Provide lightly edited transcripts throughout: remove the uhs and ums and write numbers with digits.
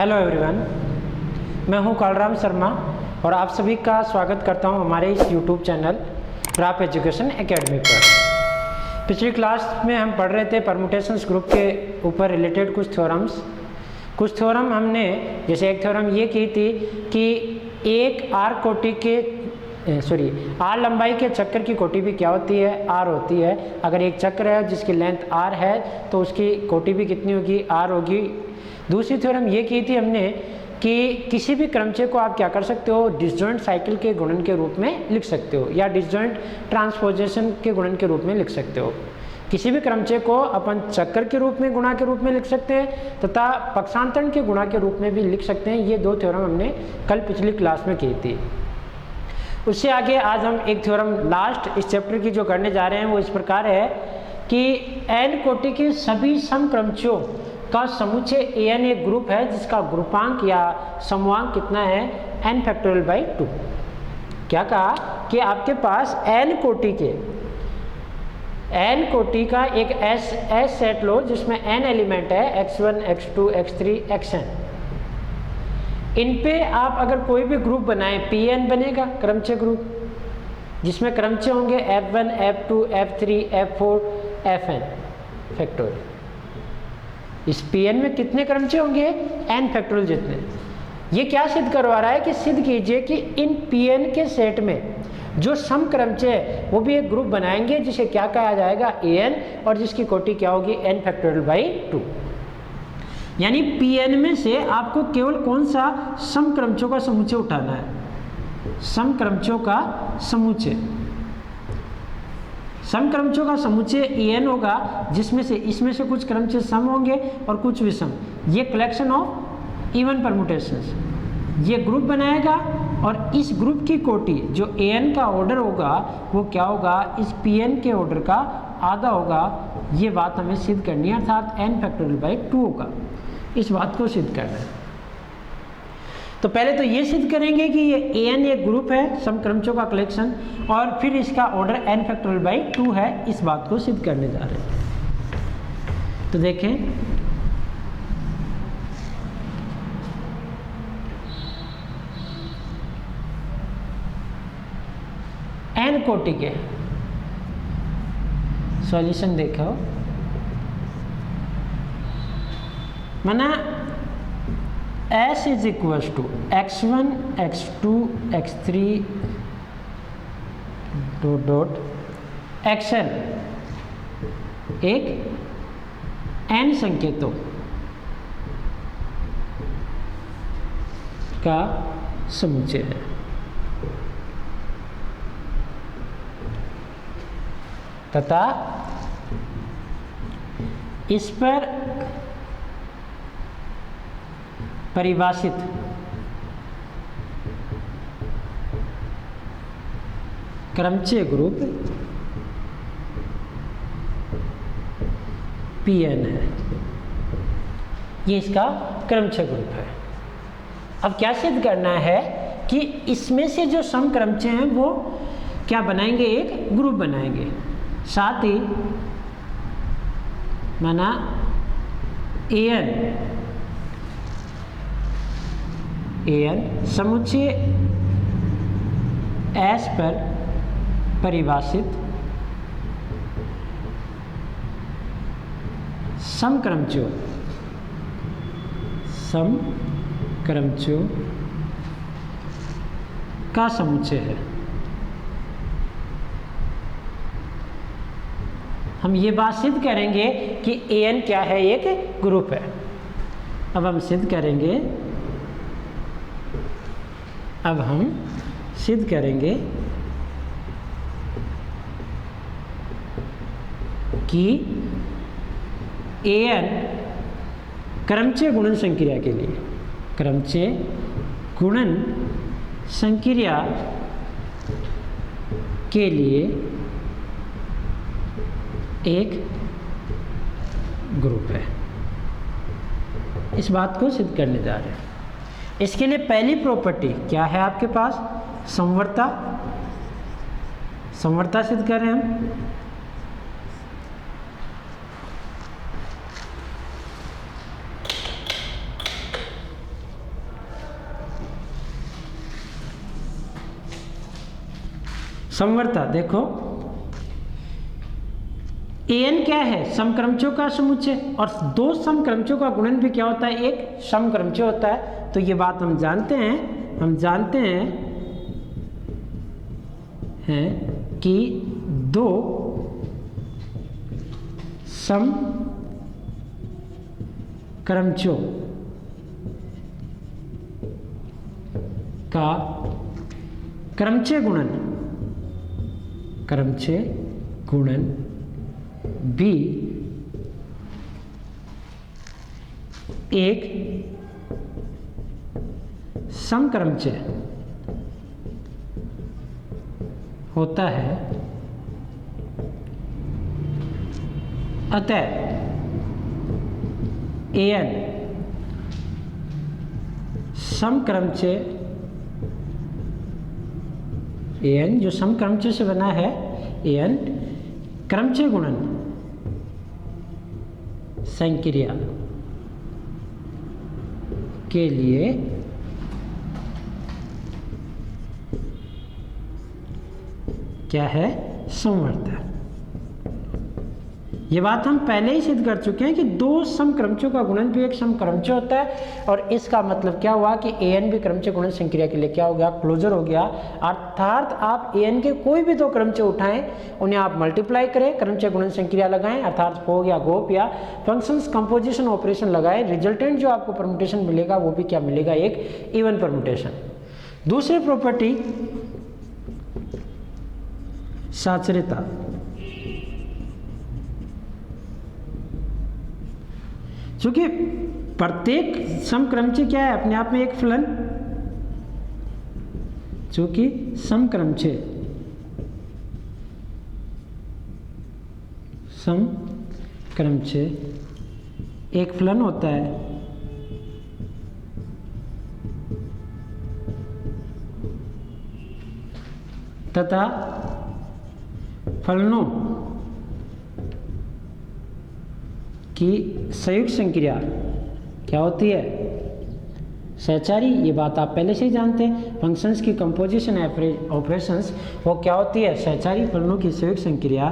Hello everyone, मैं हूं कालराम शर्मा और आप सभी का स्वागत करता हूं हमारे इस YouTube channel graph education academy पर। पिछली क्लास में हम पढ़ रहे थे परम्यूटेशंस ग्रुप के ऊपर रिलेटेड कुछ थ्योरम्स। कुछ थ्योरम हमने, जैसे एक थ्योरम ये की थी कि एक आर लंबाई के चक्कर की कोटि भी क्या होती है, आर होती है। अगर एक चक्र है जिसकी लेंथ आर है तो उसकी कोटि भी कितनी होगी, आर होगी। दूसरी थ्योरम ये की थी हमने कि किसी भी क्रमचय को आप क्या कर सकते हो, डिसजॉइंट साइकिल के गुणन के रूप में लिख सकते हो या डिसजॉइंट ट्रांसपोजिशन के गुणन के रूप में लिख सकते हो। किसी भी क्रमचय को अपन चक्कर के रूप में, गुणा के रूप में लिख सकते हैं तथा पक्षांतरण के गुणा के रूप में भी लिख सकते हैं। ये दो थ्योरम हमने कल पिछली क्लास में की थी। उससे आगे आज हम एक थ्योरम लास्ट इस चैप्टर की जो करने जा रहे हैं वो इस प्रकार है कि n कोटि के सभी समक्रमचयों का समुच्चय an एक ग्रुप है जिसका ग्रुपांक या समूहांक कितना है, n फैक्टोरियल बाई 2। क्या कहा कि आपके पास n कोटि का एक S सेट लो जिसमें n एलिमेंट है, x1 x2 x3 xn। इन पे आप अगर कोई भी ग्रुप बनाएं, Pn बनेगा क्रमचय ग्रुप, जिसमें क्रमचय होंगे f1 f2 f3 f4 fn factorial. इस Pn में कितने क्रमचय होंगे, n फैक्टोरियल जितने। ये क्या सिद्ध करवा रहा है कि सिद्ध कीजिए कि इन Pn के सेट में जो सम क्रमचय है वो भी एक ग्रुप बनाएंगे जिसे क्या कहा जाएगा, an, और जिसकी कोटि क्या होगी, n फैक्टोरियल बाई 2। यानी Pn में से आपको केवल कौन सा समक्रमचयों का समुच्चय उठाना है, समक्रमचयों का समुच्चय। समक्रमचयों का समुच्चय En होगा जिसमें से इसमें से कुछ क्रमचय सम होंगे और कुछ विषम। ये कलेक्शन ऑफ इवन परम्यूटेशंस, ये ग्रुप बनाएगा और इस ग्रुप की कोटि जो An का ऑर्डर होगा वो क्या होगा, इस Pn के ऑर्डर का आधा होगा। ये बात हमें सिद्ध करनी है, अर्थात n फैक्टोरियल बाई 2 होगा। इस बात को सिद्ध करना है। तो पहले तो ये सिद्ध करेंगे कि ये an एक ग्रुप है समक्रमचयों का कलेक्शन और फिर इसका ऑर्डर n फैक्टोरियल बाई 2 है। इस बात को सिद्ध करने जा रहे हैं। तो देखें, n कोटि के सॉल्यूशन देखो, माना S is equal to x1 x2 x3 dot xn एक n संकेतों का समुच्चय है। तथा इस पर परिभाषित क्रमचय ग्रुप Pn है। ये इसका क्रमचय ग्रुप है। अब क्या सिद्ध करना है कि इसमें से जो सम क्रमचय हैं वो क्या बनाएंगे, एक ग्रुप बनाएंगे। साथ ही माना an समुच्चय S पर परिभाषित समक्रमचयों का समुच्चय है। हम ये बात सिद्ध करेंगे कि an क्या है, एक ग्रुप है। अब हम सिद्ध करेंगे कि an क्रमचय गुणन संक्रिया के लिए, क्रमचय गुणन संक्रिया के लिए एक ग्रुप है। इस बात को सिद्ध करने जा रहे हैं। इसके लिए पहली प्रॉपर्टी क्या है आपके पास, समवर्ता। समवर्ता सिद्ध कर रहे हैं हम। समवर्ता देखो an क्या है, समक्रमचों का समुच्चय, और दो समक्रमचों का गुणन भी क्या होता है, एक समक्रमचय होता है। तो ये बात हम जानते हैं कि दो समक्रमचों का क्रमचय गुणन भी एक समक्रमचय होता है। अतः an समक्रमचय, an जो समक्रमचय से बना है, an क्रमचय गुणन संक्रिया के लिए क्या है, समवर्त है। ये बात हम पहले ही सिद्ध कर चुके हैं कि दो समक्रमचों का गुणन भी एक समक्रमचय होता है, और इसका मतलब क्या हुआ कि an भी क्रमचय गुणन संक्रिया के लिए क्या हो गया, क्लोजर हो गया। अर्थात आप an के कोई भी दो क्रमचय उठाएं, उन्हें आप मल्टीप्लाई करें, क्रमचय गुणन संक्रिया लगाएं, अर्थात हो गया गोप या फंक्शंस कंपोजिशन ऑपरेशन लगाएं, रिजल्टेंट जो आपको परम्यूटेशन मिलेगा वो भी क्या मिलेगा, एक इवन परम्यूटेशन। दूसरी प्रॉपर्टी साचर्यता। चूंकि प्रत्येक समक्रमचय क्या है, अपने आप में एक फलन, चूंकि समक्रमचय एक फलन होता है, तथा फलनों की संयुक्त संक्रिया क्या होती है, सहचारी। ये बात आप पहले से ही जानते हैं। फंक्शंस की कंपोजिशन ऑपरेशंस वो क्या होती है, सहचारी। फलनों की संयुक्त संक्रिया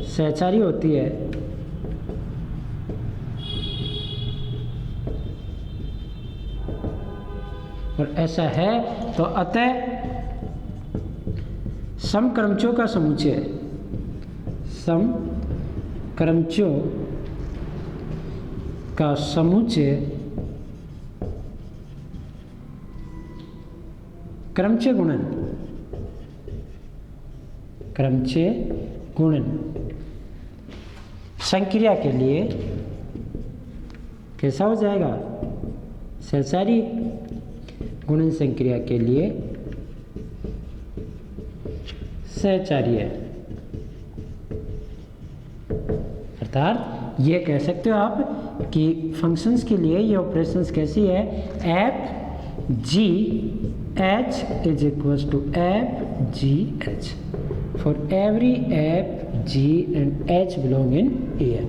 सहचारी होती है। और ऐसा है तो अतः समक्रमचों का समुच्चय, समक्रमचों का समुच्चय क्रमचय गुणन संक्रिया के लिए कैसा हो जाएगा, सहचारी। गुणन संक्रिया के लिए सहचारी है। अर्थात ये कह सकते हो आप कि फंक्शंस के लिए ये ऑपरेशंस कैसी है, F G H is equals to F G H for every F G and H belong in N.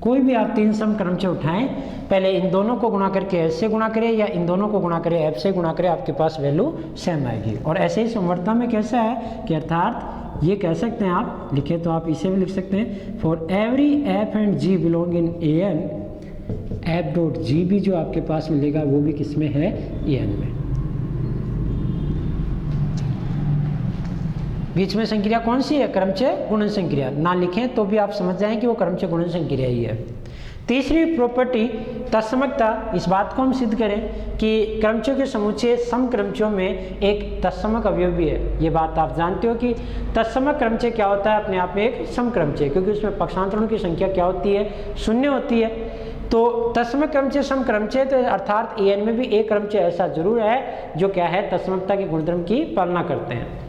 कोई भी आप तीन समक्रमचय उठाएं, पहले इन दोनों को गुणा करके एच से गुणा करें या इन दोनों को गुणा करें एफ से गुणा करें, आपके पास वैल्यू सेम आएगी। और ऐसे ही समवर्ता में कैसा है कि अर्थात ये कह सकते हैं आप, लिखे तो आप इसे भी लिख सकते हैं, for every F and G belong in A N, F dot G भी जो आपके पास मिलेगा वो भी किसमें है, ए एन में। बीच में संक्रिया कौन सी है, क्रमचय गुणन संक्रिया। ना लिखें तो भी आप समझ जाएं कि वो क्रमचय गुणन संक्रिया ही है। तीसरी प्रॉपर्टी तत्समकता। इस बात को हम सिद्ध करें कि क्रमचयों के समुच्चय समक्रमचयों में एक तत्समक अवयव भी है। ये बात आप जानते हो कि तत्समक क्रमचय क्या होता है, अपने आप में एक समक्रमचय, क्योंकि उसमें पक्षांतरणों की संख्या क्या होती है, शून्य होती है। तो तत्समक क्रमचय समक्रमचय, तो अर्थात ए एन में भी एक क्रमचय ऐसा जरूर है जो क्या है, तत्समकता के गुणधर्म की पालना करते हैं।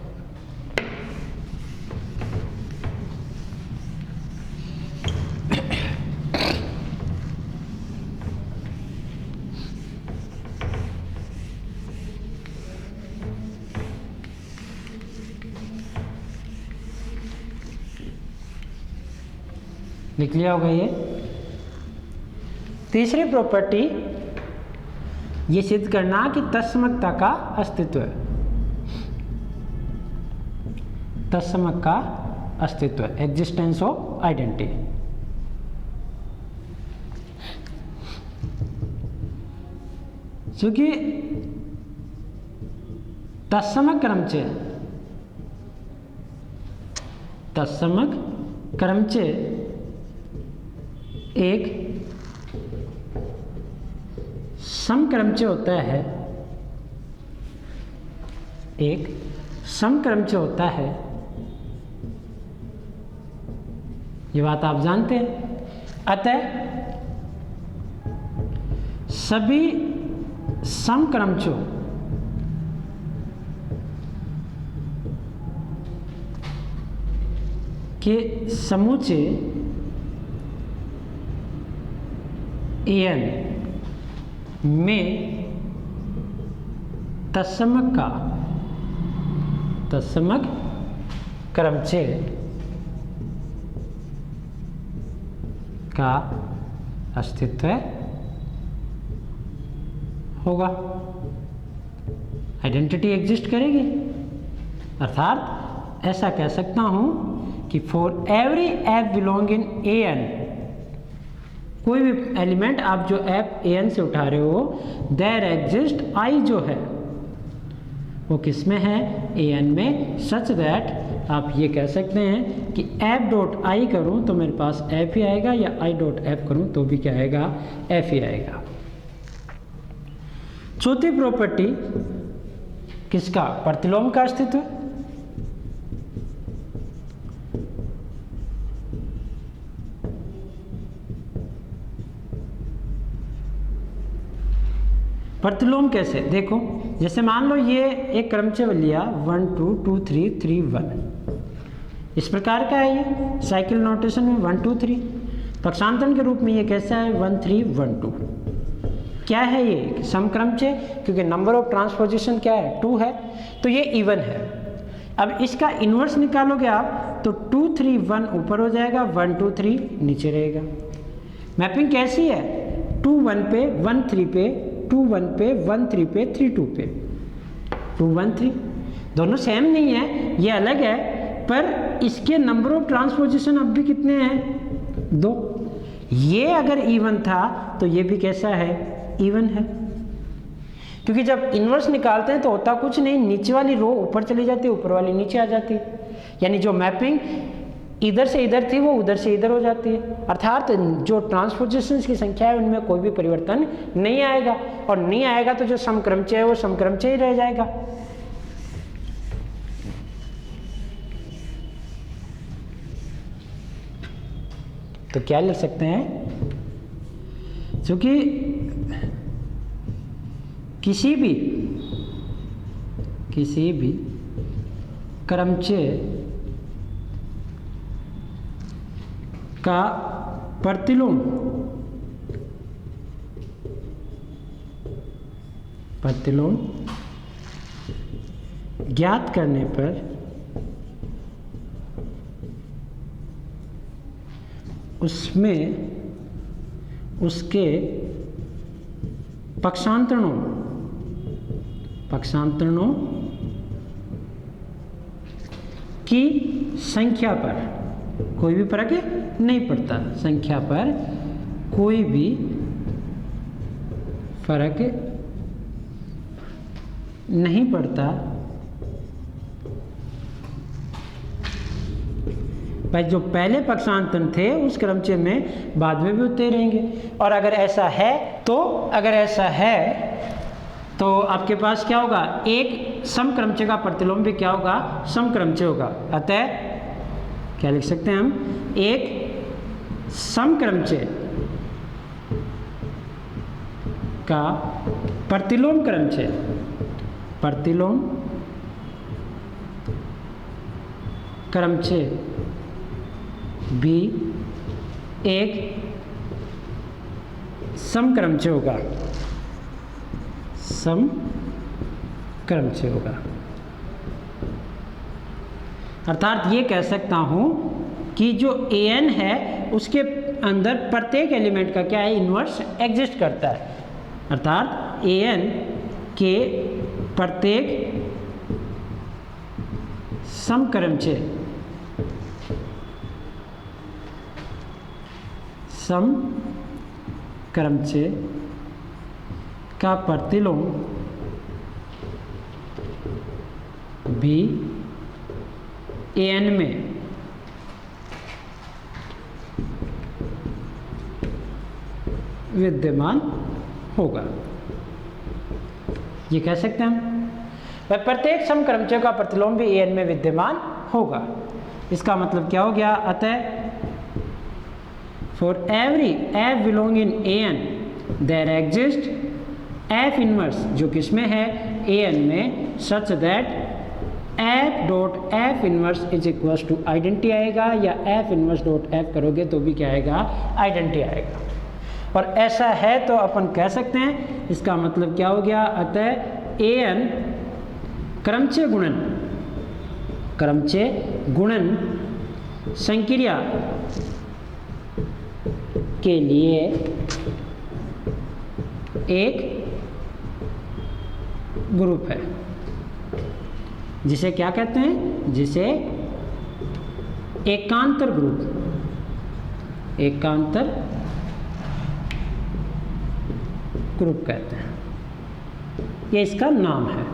लिख लिया होगा ये। तीसरी प्रॉपर्टी ये सिद्ध करना कि तत्समकता का अस्तित्व है, तत्समक का अस्तित्व, एग्जिस्टेंस ऑफ आइडेंटिटी। क्योंकि तत्समक क्रमचे, तत्समक क्रमचे एक समक्रमचे होता है, एक समक्रमचे होता है, ये बात आप जानते हैं। अतः सभी समक्रमचों के समूचे an में तत्समक क्रमचे का अस्तित्व होगा, आइडेंटिटी एग्जिस्ट करेगी। अर्थात ऐसा कह सकता हूं कि for every F belong in an, कोई भी एलिमेंट आप जो एफ an से उठा रहे हो, देयर एग्जिस्ट आई जो है वो किस में है, an में, सच दैट आप ये कह सकते हैं कि f डॉट आई करूँ तो मेरे पास f ही आएगा, या i डॉट f करूँ तो भी क्या आएगा, f ही आएगा। चौथी प्रॉपर्टी किसका, प्रतिलोम का अस्तित्व। प्रतिलोम कैसे, देखो जैसे मान लो ये एक क्रमचय लिया 1 2 2 3 3 1, इस प्रकार का है ये साइकिल नोटेशन में 1 2 3। पक्षांतरण के रूप में ये कैसा है 1 3 1 2। क्या है ये समक्रमचय, क्योंकि नंबर ऑफ ट्रांसपोजिशन क्या है 2 है, तो ये इवन है। अब इसका इन्वर्स निकालोगे आप तो 2 3 1 ऊपर हो जाएगा, 1 2 3 नीचे रहेगा। मैपिंग कैसी है, 2 1 पे 1 3 पे, 2 1 पे 1 3 पे 3 2 पे, 2 1 3 दोनों सेम नहीं है, ये अलग है, पर इसके नंबर ऑफ ट्रांसपोजिशन अब भी कितने हैं 2। ये अगर इवन था तो ये भी कैसा है, इवन है। क्योंकि जब इन्वर्स निकालते हैं तो होता कुछ नहीं, नीचे वाली रो ऊपर चली जाती है, ऊपर वाली नीचे आ जाती है, यानी जो मैपिंग इधर से इधर थी वो उधर से इधर हो जाती है। अर्थात जो ट्रांसपोजिशंस की संख्या है उनमें कोई भी परिवर्तन नहीं आएगा, और नहीं आएगा तो जो समक्रमचय है वो समक्रमचय ही रह जाएगा। तो क्या लिख सकते हैं, क्योंकि किसी भी क्रमचय का प्रतिलोम ज्ञात करने पर उसमें उसके पक्षांतरणों की संख्या पर कोई भी फर्क नहीं पड़ता, संख्या पर कोई भी फर्क नहीं पड़ता। भाई जो पहले पक्षांतरण थे उस क्रमचय में बाद में भी उतरे रहेंगे। और अगर ऐसा है तो आपके पास क्या होगा, एक समक्रमचय का प्रतिलोम भी क्या होगा, समक्रमचय होगा। अतः क्या लिख सकते हैं हम, एक समक्रमचय का प्रतिलोम क्रमचय भी एक समक्रमचय होगा, अर्थात ये कह सकता हूं कि जो an है उसके अंदर प्रत्येक एलिमेंट का क्या है, इन्वर्स एग्जिस्ट करता है। अर्थात an के प्रत्येक समक्रमचय का प्रतिलोम भी an में विद्यमान होगा। ये कह सकते हैं हम, वह प्रत्येक समक्रमचय का प्रतिलोम भी an में विद्यमान होगा। इसका मतलब क्या हो गया, अतः for every f belong in an there exist f inverse, जो किसमें है, an में, such that f dot f inverse is equals to identity आएगा, या f इनवर्स डॉट f करोगे तो भी क्या आएगा, आइडेंटिटी आएगा। और ऐसा है तो अपन कह सकते हैं, इसका मतलब क्या हो गया, अतः an क्रमचय गुणन संक्रिया के लिए एक ग्रुप है, जिसे क्या कहते हैं, जिसे एकांतर ग्रुप कहते हैं। ये इसका नाम है।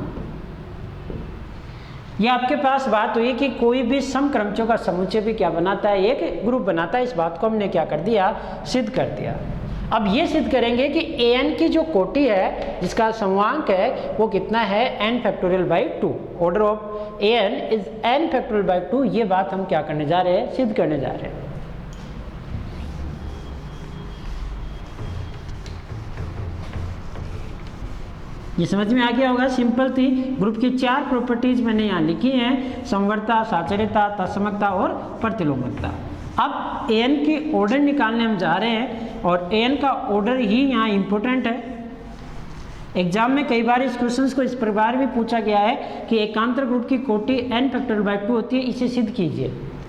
ये आपके पास बात हुई कि कोई भी समक्रमचयों का समुच्चय भी क्या बनाता है, एक ग्रुप बनाता है। इस बात को हमने क्या कर दिया, सिद्ध कर दिया। अब ये सिद्ध करेंगे कि an की जो कोटि है, जिसका समूहांक है, वो कितना है, n factorial by 2। Order of an is n factorial by 2। ये बात हम क्या करने जा रहे हैं, सिद्ध करने जा रहे हैं। ये समझ में आ गया होगा, सिंपल थी। ग्रुप की 4 प्रॉपर्टीज मैंने यहाँ लिखी हैं, समवर्ता, साचर्यता, तत्समकता और प्रतिलोमकता। अब an की ऑर्डर निकालने हम जा रहे हैं, और an का ऑर्डर ही यहाँ इंपॉर्टेंट है। एग्जाम में कई बार इस क्वेश्चंस को इस प्रकार भी पूछा गया है कि एकांतर ग्रुप की कोटि n फैक्टोरियल बाई 2 होती है, इसे सिद्ध कीजिए।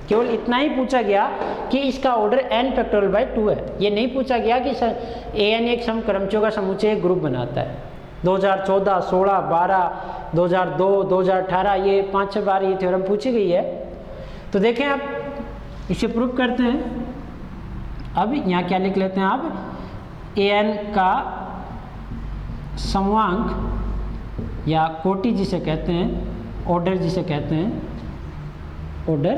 केवल इतना ही पूछा गया कि इसका ऑर्डर n फैक्टोरियल बाई 2 है। ये नहीं पूछा गया कि an एक समक्रमचयों का समुच्चय एक ग्रुप बनाता है। 2014, 16, 12, 2002, 2018 ये 5-6 बार ये थ्योरम पूछी गई है। तो देखें आप, इसे प्रूव करते हैं। अब यहाँ क्या लिख लेते हैं, अब an का समूहांक या कोटि जिसे कहते हैं, ऑर्डर जिसे कहते हैं, ऑर्डर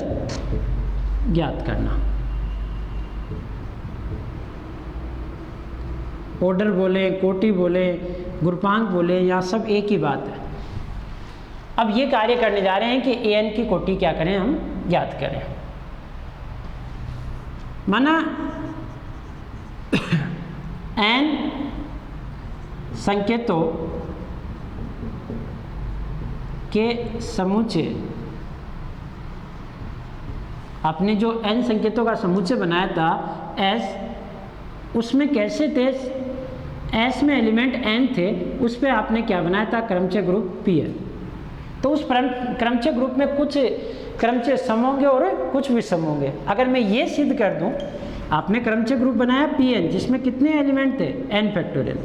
ज्ञात करना। ऑर्डर बोले, कोटि बोले, ग्रुपांक बोले, या सब एक ही बात है। अब ये कार्य करने जा रहे हैं कि an की कोटि क्या करें, हम ज्ञात करें। माना n संकेतों के समुच्चय, आपने जो n संकेतों का समुच्चय बनाया था S, उसमें कैसे थे, S में एलिमेंट n थे, उस पर आपने क्या बनाया था, क्रमचय ग्रुप Pn। तो उस क्रमचय ग्रुप में कुछ क्रमचय सम होंगे और कुछ विषम होंगे। अगर मैं ये सिद्ध कर दूं, आपने क्रमचय ग्रुप बनाया Pn जिसमें कितने एलिमेंट थे, n फैक्टोरियल,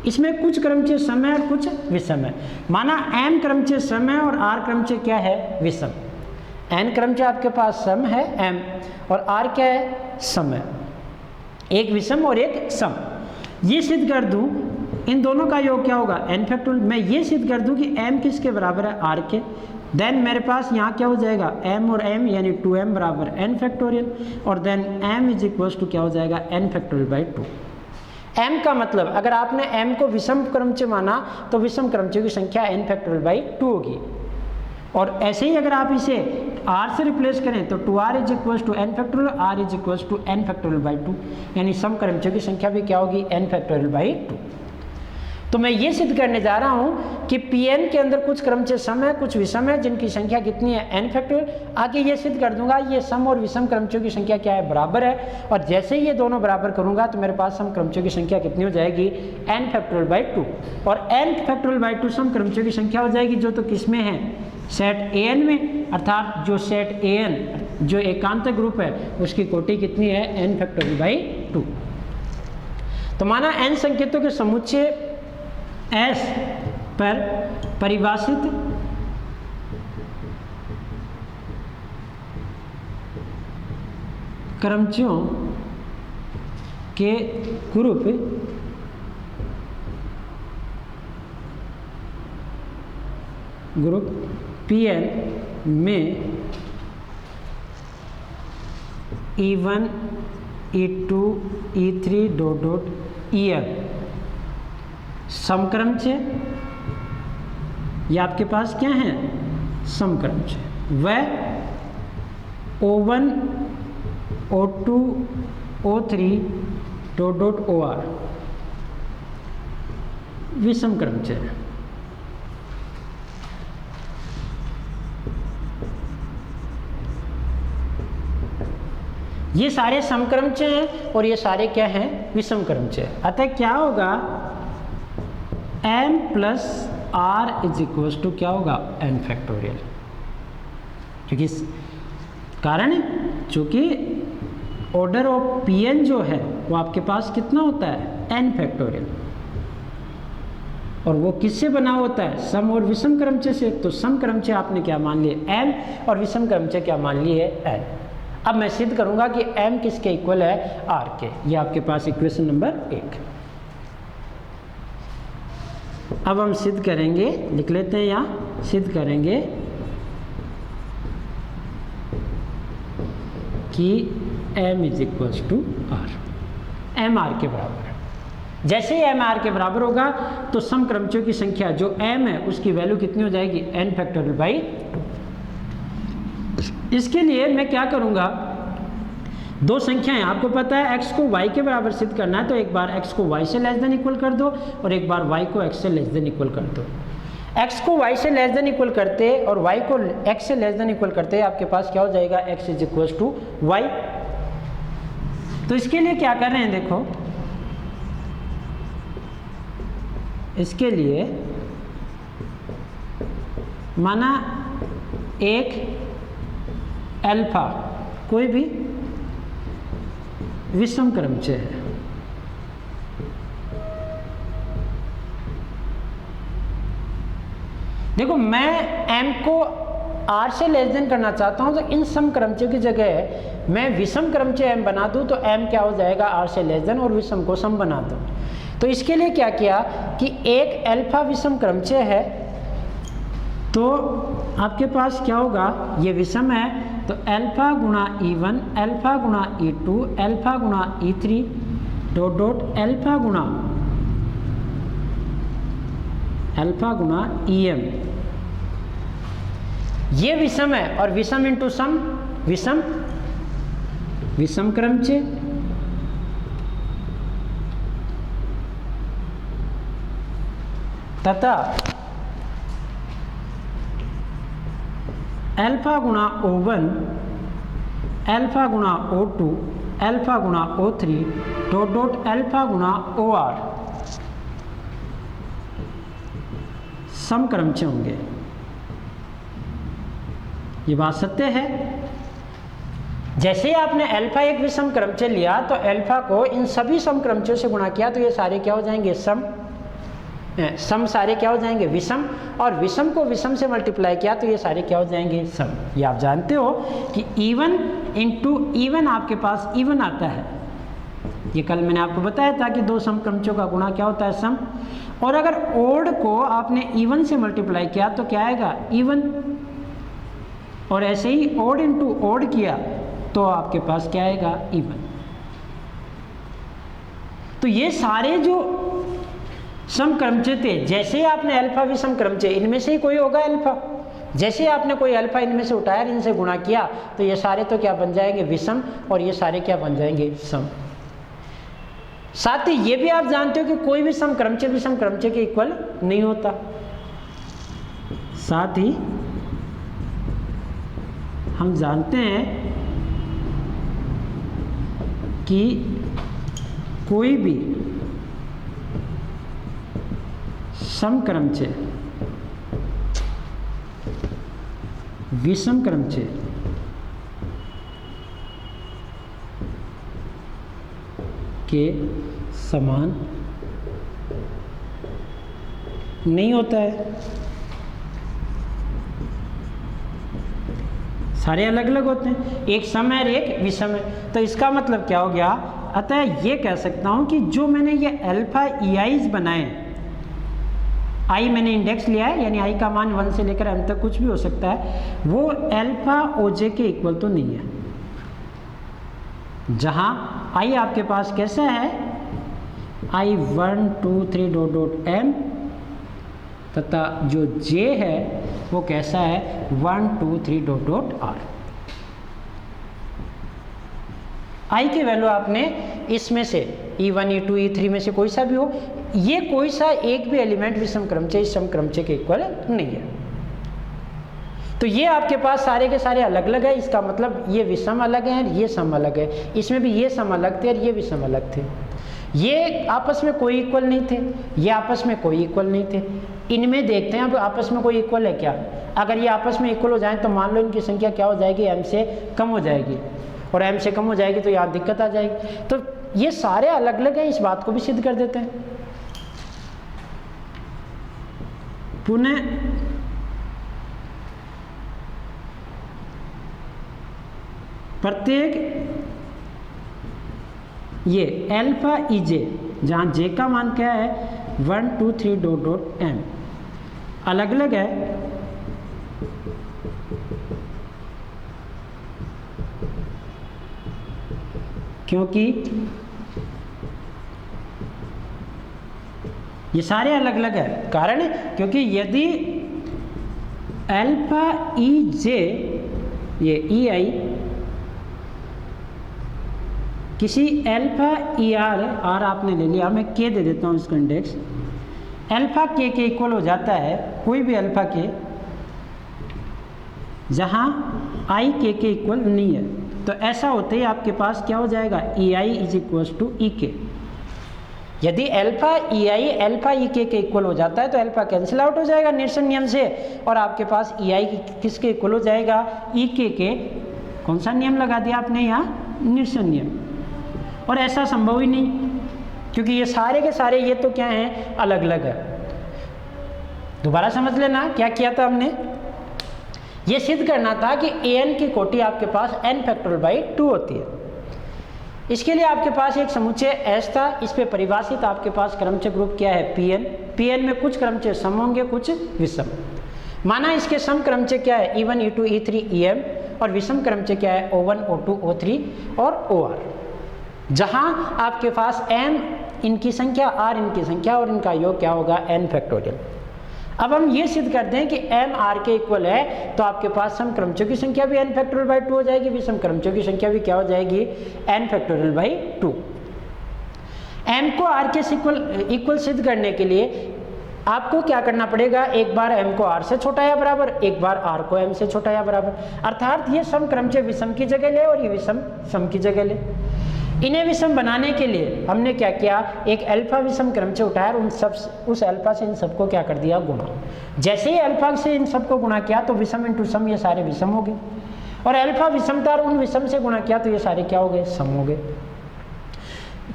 इसमें कुछ क्रमचय सम है और कुछ विषम है। माना m क्रमचय सम है और r क्रमचय क्या है, विषम। n क्रमचय आपके पास सम है m, और r क्या है, सम है, एक विषम और एक सम। ये सिद्ध कर दूं, इन दोनों का योग क्या होगा, n फैक्टोरियल। मैं ये सिद्ध कर दूं कि m किसके बराबर है, r के, देन मेरे पास यहाँ क्या हो जाएगा, m और m यानी 2m बराबर n फैक्टोरियल, और then m is equals to क्या हो जाएगा, n फैक्टोरियल बाई 2। m का मतलब, अगर आपने m को विषम क्रमचय माना तो विषम क्रमचय की संख्या n फैक्टोरियल बाई 2 होगी। और ऐसे ही अगर आप इसे r से रिप्लेस करें तो 2r is equals to n factorial, r is equals to n factorial by 2, यानी सम क्रमचय की संख्या भी क्या होगी, n फैक्टोरियल बाई 2। तो मैं ये सिद्ध करने जा रहा हूँ कि Pn के अंदर कुछ क्रमचय सम है, कुछ विषम है, जिनकी संख्या कितनी है, n फैक्टोरियल। आगे ये सिद्ध कर दूंगा ये सम और विषम क्रमचयों की संख्या क्या है, बराबर है। और जैसे ही ये दोनों बराबर करूंगा तो मेरे पास सम क्रमचयों की संख्या कितनी हो जाएगी, n फैक्टोरियल बाई 2। और n फैक्टोरियल बाई 2 सम क्रमचयों की संख्या हो जाएगी, जो तो किस में है, सेट an में, अर्थात जो सेट an जो एकांतर ग्रुप है उसकी कोटि कितनी है, n फैक्टोरियल बाई 2। तो माना n संकेतों के समुच्चय एस पर परिभाषित क्रमचयों के ग्रुप Pn में E1 E2 E3 dot dot En समक्रमचय, ये आपके पास क्या है समक्रमचय, वह O1 O2 O3 dot dot OR विषम क्रमचय है। ये सारे समक्रमचय हैं और ये सारे क्या हैं विषम क्रमचय। अतः क्या होगा m plus r is equal to क्या होगा n फैक्टोरियल, क्योंकि कारण चूंकि ऑर्डर ऑफ Pn जो है वो आपके पास कितना होता है n फैक्टोरियल, और वो किससे बना होता है सम और विषम क्रमचय से। तो सम क्रमचय आपने क्या मान लिए m और विषम क्रमचय क्या मान लिए n। अब मैं सिद्ध करूंगा कि m किसके इक्वल है r के। ये आपके पास इक्वेशन नंबर 1। अब हम सिद्ध करेंगे, लिख लेते हैं यहाँ, सिद्ध करेंगे कि m is equal to r, m r के बराबर है। जैसे ही m r के बराबर होगा तो सम क्रमचयों की संख्या जो m है उसकी वैल्यू कितनी हो जाएगी n फैक्टोरियल बाई 2। इसके लिए मैं क्या करूंगा, दो संख्याएं आपको पता है x को y के बराबर सिद्ध करना है, तो एक बार x को y से लेस देन इक्वल कर दो और एक बार y को x से लेस देन इक्वल कर दो। x को y से लेस देन इक्वल करते और y को x से लेस देन इक्वल करते आपके पास क्या हो जाएगा x is equal to y। तो इसके लिए क्या कर रहे हैं देखो, इसके लिए माना एक अल्फा कोई भी विषम क्रमचय है, देखो मैं m को r से लेस देन करना चाहता हूं, तो इन सम क्रमचय की जगह मैं विषम क्रमचय m बना दूं तो m क्या हो जाएगा r से लेस देन और विषम को सम बना दूं। तो इसके लिए क्या किया कि एक अल्फा विषम क्रमचय है, तो आपके पास क्या होगा ये विषम है, तो अल्फा गुणा E1 अल्फा गुणा E2 अल्फा गुणा E3 डॉट डॉट अल्फा गुणा EM, ये विषम है और विषम इंटू सम विषम क्रमचय। तथा अल्फा गुणा O1 अल्फा गुणा O2 अल्फा गुणा O3 डॉट डॉट अल्फा गुणा OR सम क्रमचय होंगे। ये बात सत्य है। जैसे ही आपने अल्फा एक विषम क्रमचय लिया तो अल्फा को इन सभी सम क्रमचयों से गुणा किया तो ये सारे क्या हो जाएंगे सम सारे क्या हो जाएंगे विषम, और विषम को विषम से मल्टीप्लाई किया तो ये सारे क्या हो जाएंगे सम। ये आप जानते हो कि E1 इंटू E1 आपके पास E1 आता है, ये कल मैंने आपको बताया था कि दो सम क्रमचयों का गुणा क्या होता है सम। और अगर ओड को आपने E1 से मल्टीप्लाई किया तो क्या आएगा E1, और ऐसे ही ओड इंटू ओड किया तो आपके पास क्या आएगा E1। तो ये सारे जो सम क्रमचय थे, जैसे ही आपने अल्फा विषम क्रमचय, इनमें से ही कोई होगा अल्फा, जैसे ही आपने कोई अल्फा इनमें से उठाया इनसे गुणा किया तो ये सारे तो क्या बन जाएंगे विषम और ये सारे क्या बन जाएंगे सम। साथ ही ये भी आप जानते हो कि कोई भी सम क्रमचय विषम क्रमचय के इक्वल नहीं होता। साथ ही हम जानते हैं कि कोई भी सम क्रमचय विषम क्रमचय के समान नहीं होता है, सारे अलग अलग होते हैं, एक सम है और एक विषम है। तो इसका मतलब क्या हो गया, अतः ये कह सकता हूँ कि जो मैंने ये अल्फा EIs बनाए, आई मैंने इंडेक्स लिया है, यानी आई का मान 1 से लेकर m तक कुछ भी हो सकता है, वो अल्फा OJ के इक्वल तो नहीं है। जहाँ आई आपके पास कैसा है, आई 1 2 3 डॉट डॉट m, तथा जो J है वो कैसा है 1 2 3 डॉट डॉट r। आई की वैल्यू आपने इसमें से E1 E2 E3 में से कोई सा भी हो, ये कोई सा एक भी एलिमेंट विषम क्रमचय इस सम क्रमचय के इक्वल नहीं है। तो ये आपके पास सारे के सारे अलग अलग है, इसका मतलब ये विषम अलग है, ये सम अलग है, इसमें भी ये सम अलग थे और ये विषम अलग थे। ये आपस में कोई इक्वल नहीं थे, ये आपस में कोई इक्वल नहीं थे। इनमें देखते हैं अब आपस में कोई इक्वल है क्या। अगर ये आपस में इक्वल हो जाए तो मान लो इनकी संख्या क्या हो जाएगी, m से कम हो जाएगी, और m से कम हो जाएगी तो यहाँ दिक्कत आ जाएगी। तो ये सारे अलग अलग हैं, इस बात को भी सिद्ध कर देते हैं। पुनः प्रत्येक ये अल्फा EJ, जहाँ J का मान क्या है 1 2 3 डॉट डॉट m अलग अलग है, क्योंकि ये सारे अलग अलग है। कारण क्योंकि यदि अल्फा EJ ये EI किसी अल्फा ER आपने ले लिया, मैं K दे देता हूँ इसका इंडेक्स, अल्फा K के इक्वल हो जाता है कोई भी अल्फा K जहाँ I K के इक्वल नहीं है, तो ऐसा होते ही आपके पास क्या हो जाएगा EI is equal to EK। यदि अल्फा EI अल्फा EK के इक्वल हो जाता है तो अल्फा कैंसिल आउट हो जाएगा निरसन नियम से, और आपके पास EI किसके इक्वल हो जाएगा EK के। कौन सा नियम लगा दिया आपने यहाँ, निरसन नियम। और ऐसा संभव ही नहीं, क्योंकि ये सारे के सारे ये तो क्या हैं अलग अलग है। दोबारा समझ लेना क्या किया था हमने, ये सिद्ध करना था कि an की कोटि आपके पास n फैक्टोरियल बाई 2 होती है। इसके लिए आपके पास एक समुच्चय S था, इस पे परिभाषित आपके पास क्रमचय ग्रुप क्या है Pn में कुछ क्रमचय सम होंगे कुछ विषम। माना इसके सम क्रमचय क्या है E1 E2 E3 EM, और विषम क्रमचय क्या है O1 O2 O3 और OR, जहां आपके पास m इनकी संख्या r इनकी संख्या और इनका योग क्या होगा n फैक्टोरियल। अब हम ये सिद्ध करते हैं कि m r के इक्वल है, तो आपके पास सम क्रमचयों की संख्या भी n फैक्टोरियल बाई 2 हो जाएगी, विषम क्रमचयों की संख्या भी क्या हो जाएगी n फैक्टोरियल बाई 2। m को r के इक्वल सिद्ध करने के लिए आपको क्या करना पड़ेगा, एक बार m को r से छोटा या बराबर, एक बार r को m से छोटा या बराबर। अर्थात ये सम क्रमचय विषम की जगह ले और ये विषम सम की जगह ले। इन्हें विषम बनाने के लिए हमने क्या किया, एक अल्फा विषम क्रमचय उठाया और उस अल्फा से इन सबको क्या कर दिया गुणा। जैसे ही अल्फा से इन सबको गुणा किया तो विषम इंटू सम ये सारे विषम हो गए, और अल्फा विषम था और उन विषम से गुणा किया तो ये सारे क्या हो गए सम हो गए।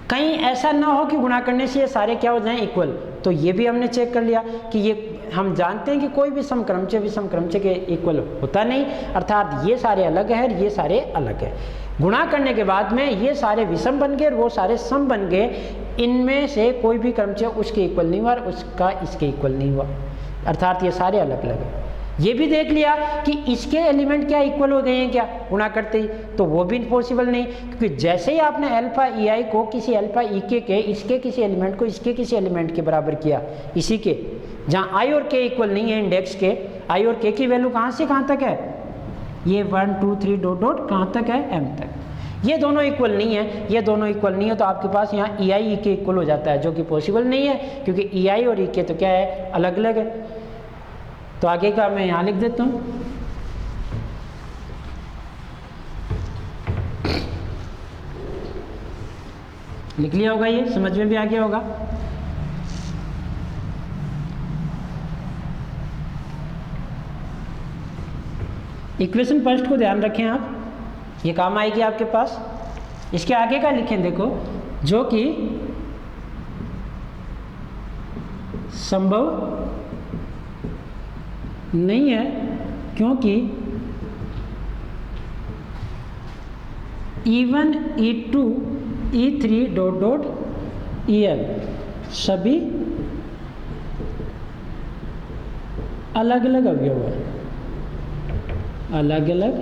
कहीं ऐसा ना हो कि गुणा करने से ये सारे क्या हो जाएं इक्वल, तो ये भी हमने चेक कर लिया कि ये हम जानते हैं कि कोई भी सम क्रमचय विषम क्रमचय के इक्वल होता नहीं, अर्थात ये सारे अलग है और ये सारे अलग है। गुणा करने के बाद में ये सारे विषम बन गए और वो सारे सम बन गए, इनमें से कोई भी क्रमचय उसके इक्वल नहीं हुआ और उसका इसके इक्वल नहीं हुआ, अर्थात ये सारे अलग अलग हैं। ये भी देख लिया कि इसके एलिमेंट क्या इक्वल हो गए हैं क्या गुणा करते ही, तो वो भी पॉसिबल नहीं, क्योंकि जैसे ही आपने अल्फा EI को किसी अल्फा EK के इसके किसी एलिमेंट को इसके किसी एलिमेंट के बराबर किया, इसी के जहाँ I और K इक्वल नहीं है इंडेक्स के, I और K की वैल्यू कहाँ से कहाँ तक है, ये 1 2 3 डॉट डॉट कहाँ तक है m तक। ये दोनों इक्वल नहीं है, ये दोनों इक्वल नहीं है, तो आपके पास यहाँ EI EK इक्वल हो जाता है, जो कि पॉसिबल नहीं है, क्योंकि EI और EK तो क्या है अलग अलग है। तो आगे का मैं यहाँ लिख देता हूँ, लिख लिया होगा, ये समझ में भी आ गया होगा। इक्वेशन फर्स्ट को ध्यान रखें आप, ये काम आएगी आपके पास। इसके आगे का लिखें देखो, जो कि संभव नहीं है, क्योंकि E1 E2 E3 dot dot EL सभी अलग अलग अवयव है, अलग अलग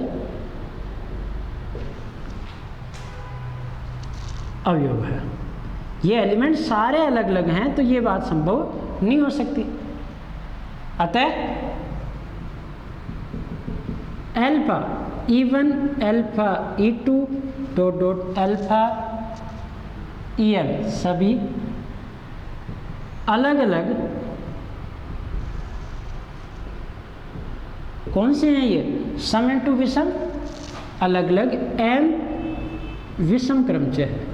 अवयव है। ये एलिमेंट सारे अलग अलग हैं, तो ये बात संभव नहीं हो सकती। अतः alpha E1 alpha E2 dot dot alpha EL सभी अलग अलग कौन से हैं? ये सम इंटू विषम, अलग अलग m विषम क्रमचय है।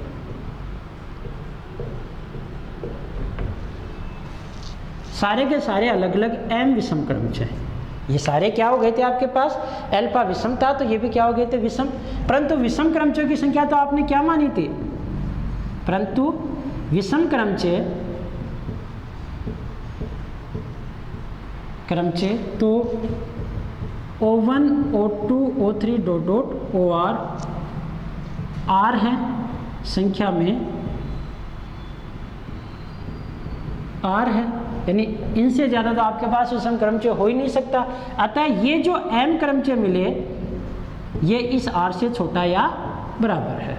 सारे के सारे अलग अलग m विषम क्रमचय हैं। ये सारे क्या हो गए थे आपके पास? अल्फा विषम था, तो ये भी क्या हो गए थे? विषम। परंतु विषम क्रमचयों की संख्या तो आपने क्या मानी थी? परंतु विषम क्रमचय तो O1 O2 O3 dot dot OR R है, संख्या में R है, यानी इनसे ज़्यादा तो आपके पास विषम क्रमचय हो ही नहीं सकता। अतः ये जो m क्रमचय मिले ये इस R से छोटा या बराबर है,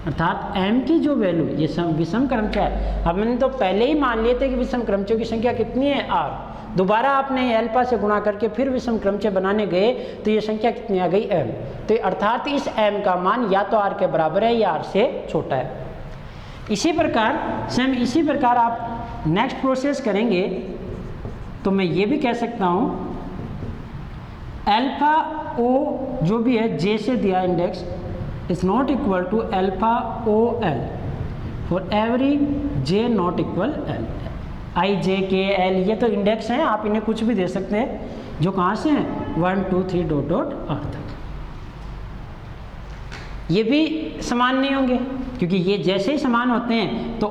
अर्थात m की जो वैल्यू, ये विषम क्रमचय है। अब मैंने तो पहले ही मान लिए थे कि विषम क्रमचयों की संख्या कितनी है? R। दोबारा आपने अल्फा से गुणा करके फिर विषम क्रमचय बनाने गए तो ये संख्या कितनी आ गई? m। तो अर्थात इस m का मान या तो r के बराबर है या r से छोटा है। इसी प्रकार आप नेक्स्ट प्रोसेस करेंगे तो मैं ये भी कह सकता हूँ अल्फा o जो भी है j से दिया index is not equal to alpha o l for every j not equal l। i j k l ये तो इंडेक्स हैं, आप इन्हें कुछ भी दे सकते हैं जो कहाँ से हैं? 1 2 3 डॉट डॉट r तक। ये भी समान नहीं होंगे, क्योंकि ये जैसे ही समान होते हैं तो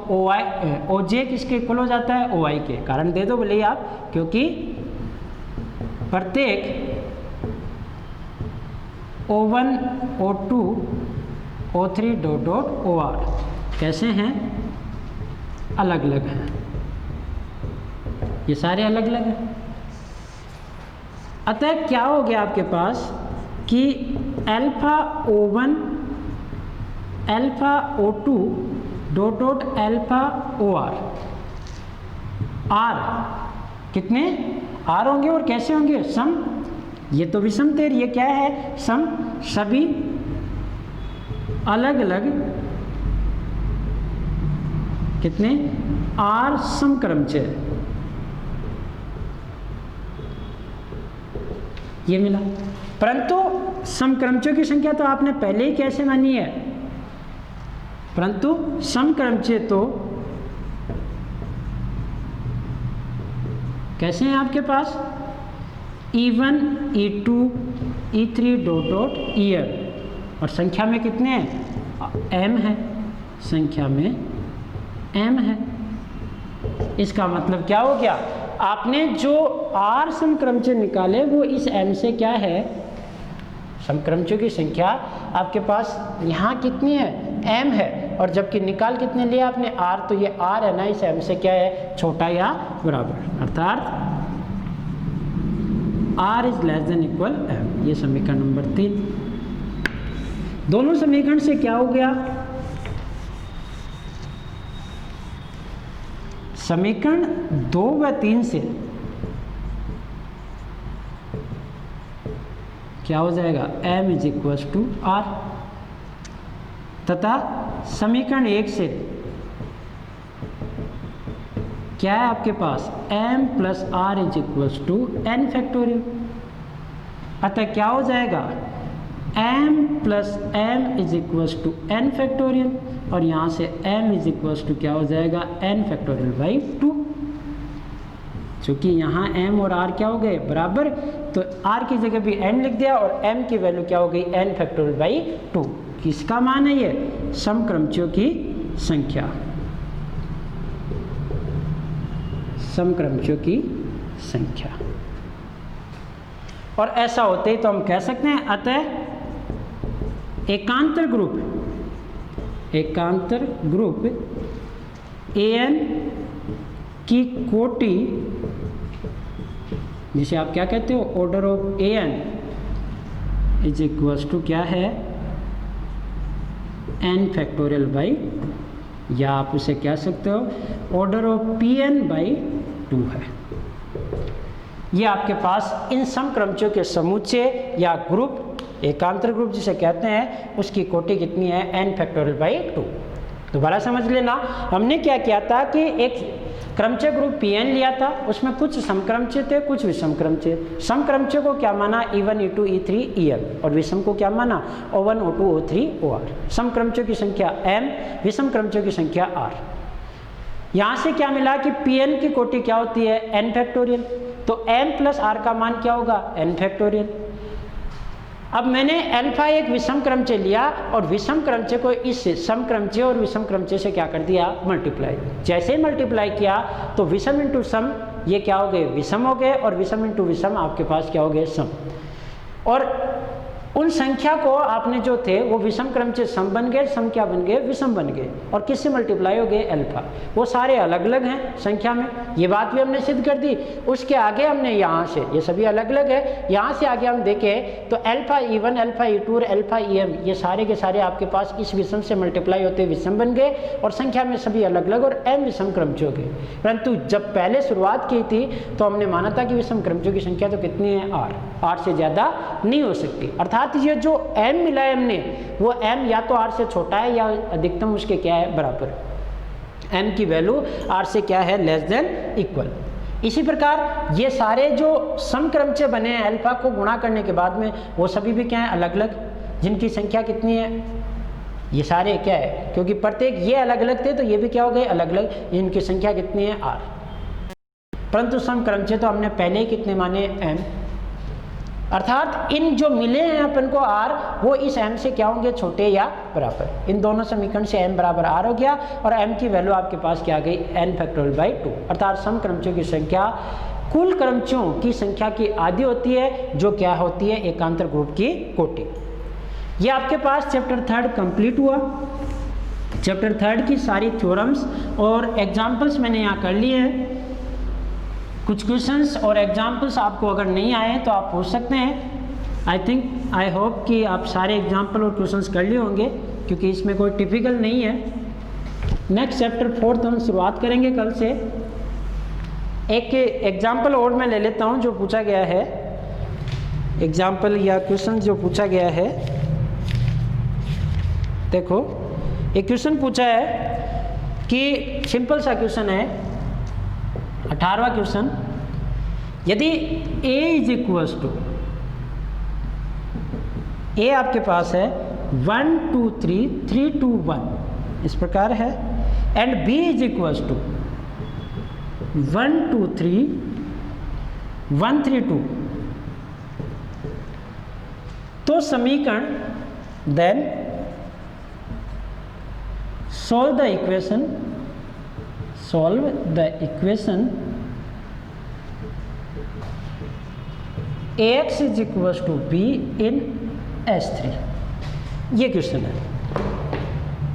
ओ जे किसके इक्वल हो जाता है? ओ आई के। कारण दे दो बोले आप, क्योंकि प्रत्येक O1 O2 O3 dot dot OR कैसे हैं? अलग अलग हैं, ये सारे अलग अलग हैं। अतः क्या हो गया आपके पास कि alpha O1 alpha O2 dot dot alpha OR R कितने R होंगे और कैसे होंगे? सम। ये तो विषम थे, ये क्या है? सम। सभी अलग अलग कितने? R सम क्रमचय, ये मिला। परंतु सम क्रमचयों की संख्या तो आपने पहले ही कैसे मानी है? परंतु सम क्रमचय तो कैसे हैं आपके पास? E1 E2 E3 dot dot EL और संख्या में कितने हैं? m है, संख्या में m है। इसका मतलब क्या हो गया? आपने जो R सम क्रमचय निकाले वो इस m से क्या है? सम क्रमचयों की संख्या आपके पास यहाँ कितनी है? m है, और जबकि निकाल कितने लिया आपने? R, तो ये R है ना, इस m से क्या है? छोटा या बराबर, अर्थात R is less than equal m। ये समीकरण नंबर 3। दोनों समीकरण से क्या हो गया? समीकरण 2 व 3 से क्या हो जाएगा? m is equal to R, तथा समीकरण 1 से क्या है आपके पास? m plus R is equal to n factorial. अतः क्या हो जाएगा? m plus m is equal to n factorial, और यहाँ से m इज इक्वल टू क्या हो जाएगा? n factorial by 2। चूँकि यहाँ m और r क्या हो गए? बराबर, तो r की जगह भी n लिख दिया और m की वैल्यू क्या हो गई? n factorial by 2। किसका मान है ये? सम क्रमचयों की संख्या, सम क्रमचयों की संख्या। और ऐसा होते ही तो हम कह सकते हैं अतः एकांतर ग्रुप an की कोटि, जिसे आप क्या कहते हो, order of an is equals to क्या है, n फैक्टोरियल बाई, या आप उसे कह सकते हो ऑर्डर ऑफ pn बाई 2 है। ये आपके पास इन समक्रमचों के समुच्चय या ग्रुप, एकांतर ग्रुप जिसे कहते हैं, उसकी कोटि कितनी है, n फैक्टोरियल बाई 2। दोबारा समझ लेना, हमने क्या किया था कि एक क्रमचय ग्रुप Pn लिया था, उसमें कुछ समक्रमचय थे, कुछ विषमक्रमचय। समक्रमचय को क्या माना, E1, E2, E3, En, और विषम को क्या माना, O1, O2, O3, OR। समक्रमचयों की संख्या m, विषमक्रमचयों की संख्या r। यहाँ से क्या मिला कि Pn की कोटि क्या होती है, n फैक्टोरियल, तो m प्लस r का मान क्या होगा, n फैक्टोरियल। अब मैंने अल्फा एक विषम क्रमचय लिया और विषम क्रमचय को इस समक्रमचय और विषम क्रमचय से क्या कर दिया, मल्टीप्लाई। जैसे ही मल्टीप्लाई किया तो विषम इंटू सम ये क्या हो गए, विषम हो गए, और विषम इंटू विषम आपके पास क्या हो गए, सम। और उन संख्या को आपने जो थे वो विषम क्रमचय सम बन गए, सम क्या बन गए, विषम बन गए, और किससे मल्टीप्लाई हो गए, अल्फा। वो सारे अलग अलग हैं संख्या में, ये बात भी हमने सिद्ध कर दी। उसके आगे हमने यहाँ से, ये सभी अलग अलग है, यहाँ से आगे हम देखें तो अल्फा E1, अल्फा E2 और अल्फा EM ये सारे के सारे आपके पास इस विषम से मल्टीप्लाई होते विषम बन गए, और संख्या में सभी अलग अलग, और m विषम क्रमचयों के। परंतु जब पहले शुरुआत की थी तो हमने माना था कि विषम क्रमचयों की संख्या तो कितनी है, 8 से ज़्यादा नहीं हो सकती। अर्थात ये जो m मिला है हमने, वो m या तो r से छोटा है या अधिकतम उसके क्या है, बराबर। m की वैल्यू r से क्या है, लेस देन इक्वल। इसी प्रकार ये सारे जो समक्रमचय बने हैं अल्फा को गुणा करने के बाद में, वो सभी भी क्या है, अलग अलग, जिनकी संख्या कितनी है, ये सारे क्या है, क्योंकि प्रत्येक ये अलग अलग थे तो ये भी क्या हो गए, अलग अलग, इनकी संख्या कितनी है, r। परंतु समक्रमचय तो हमने पहले ही कितने माने, m। अर्थात इन जो मिले हैं अपन को r, वो इस m से क्या होंगे, छोटे या बराबर। इन दोनों समीकरण से m बराबर r हो गया, और m की वैल्यू आपके पास क्या आ गई, n फैक्टोरियल बाई 2। अर्थात समक्रमचयों की संख्या कुल क्रमचयों की संख्या की आधी होती है, जो क्या होती है, एकांतर ग्रुप की कोटि। ये आपके पास चैप्टर 3 कंप्लीट हुआ। चैप्टर 3 की सारी थ्योरम्स और एग्जाम्पल्स मैंने यहाँ कर लिए हैं। कुछ क्वेश्चंस और एग्जाम्पल्स आपको अगर नहीं आए तो आप पूछ सकते हैं। आई होप कि आप सारे एग्जाम्पल और क्वेश्चंस कर लिए होंगे, क्योंकि इसमें कोई टिपिकल नहीं है। नेक्स्ट चैप्टर 4 हम शुरुआत करेंगे कल से। एक एग्जाम्पल और मैं ले लेता हूँ जो पूछा गया है, एग्जाम्पल या क्वेश्चन जो पूछा गया है। देखो एक क्वेश्चन पूछा है कि सिंपल सा क्वेश्चन है, 18वां क्वेश्चन, यदि a is equals to, a आपके पास है 1 2 3 3 2 1 इस प्रकार है, and b is equals to 1 2 3 1 3 2, तो समीकरण then solve the equation ax is equals to b in S3। ये क्वेश्चन है।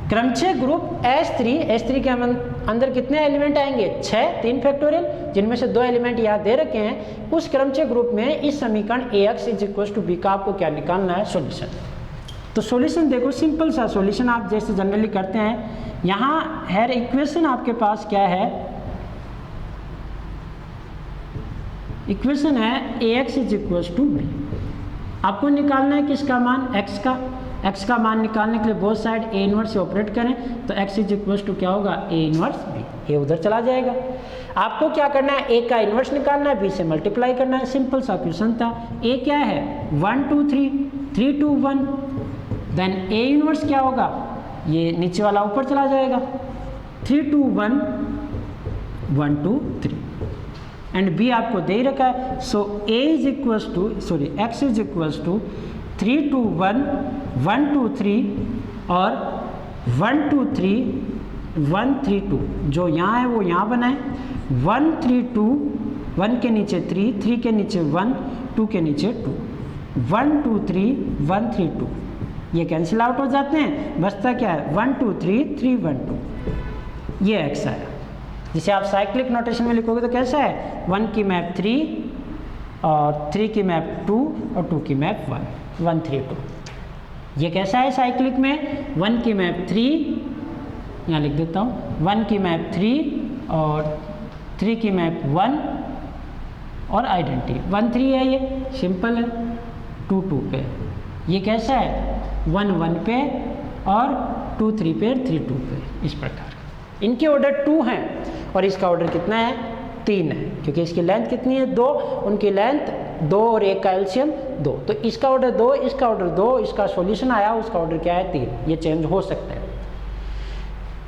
क्रमचय ग्रुप S3 के अंदर कितने एलिमेंट आएंगे, 6, 3 फैक्टोरियल, जिनमें से 2 एलिमेंट यहाँ दे रखे हैं। उस क्रमचय ग्रुप में इस समीकरण ax is equals to b का आपको क्या निकालना है, सॉल्यूशन। तो सॉल्यूशन देखो सिंपल सा सॉल्यूशन आप जैसे जनरली करते हैं। यहाँ हर इक्वेशन आपके पास क्या है, इक्वेशन है ax is equals to b। आपको निकालना है किसका मान, x का मान निकालने के लिए बोथ साइड a इनवर्स से ऑपरेट करें, तो x इज इक्वल्स टू क्या होगा, a इनवर्स b, ये उधर चला जाएगा। आपको क्या करना है, a का इनवर्स निकालना है, b से मल्टीप्लाई करना है। सिंपल सा क्वेश्चन था। a क्या है, 1 2 3 3 2 1, देन a इनवर्स क्या होगा, ये नीचे वाला ऊपर चला जाएगा, 3 2 1 1 2 3, एंड b आपको दे ही रखा है। सो x इज इक्वल्स टू 3 2 1 1 2 3 और 1 2 3 1 3 2, जो यहाँ है वो यहाँ बना है, 1 3 2 1 के नीचे 3, 3 के नीचे 1, 2 के नीचे 2, 1 2 3 1 3 2, ये कैंसिल आउट हो जाते हैं, बचता क्या है 1 2 3 3 1 2, ये x आया। जिसे आप साइक्लिक नोटेशन में लिखोगे तो कैसा है, 1 की मैप 3 और 3 की मैप 2 और 2 की मैप 1 1 3 2। ये कैसा है साइक्लिक में, 1 की मैप 3, यहाँ लिख देता हूँ, 1 की मैप 3 और 3 की मैप 1 और आइडेंटिटी 1 3 है, ये सिंपल है, 2 2 पे। ये कैसा है, 1 1 पे और 2 3 पे, 3 2 पे, इस प्रकार। इनके ऑर्डर 2 हैं और इसका ऑर्डर कितना है, 3 है, क्योंकि इसकी लेंथ कितनी है 2, उनकी लेंथ 2 और 1 का एलसीएम 2, तो इसका ऑर्डर 2, इसका ऑर्डर 2, इसका सॉल्यूशन आया, उसका ऑर्डर क्या है 3, ये चेंज हो सकता है।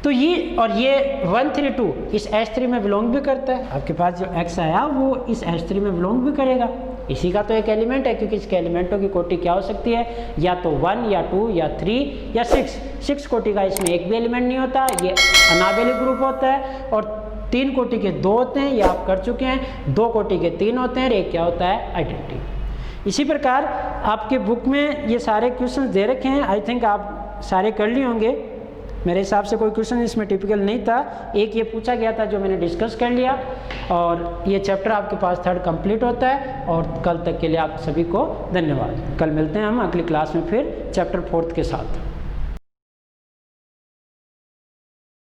तो ये और ये 1 3 2 इस H3 में बिलोंग भी करता है, आपके पास जो x आया वो इस H3 में बिलोंग भी करेगा, इसी का तो एक एलिमेंट है, क्योंकि इसके एलिमेंटों की कोटि क्या हो सकती है, या तो 1 या 2 या 3 या 6 कोटि का इसमें एक भी एलिमेंट नहीं होता, ये अनाबेली ग्रुप होता है, और 3 कोटि के 2 होते हैं, ये आप कर चुके हैं, 2 कोटि के 3 होते हैं, और एक क्या होता है आइडेंटिटी। इसी प्रकार आपके बुक में ये सारे क्वेश्चन दे रखे हैं, आई थिंक आप सारे कर लिए होंगे, मेरे हिसाब से कोई क्वेश्चन इसमें टिपिकल नहीं था, एक ये पूछा गया था जो मैंने डिस्कस कर लिया, और ये चैप्टर आपके पास 3rd कंप्लीट होता है। और कल तक के लिए आप सभी को धन्यवाद। कल मिलते हैं हम अगली क्लास में फिर चैप्टर 4th के साथ।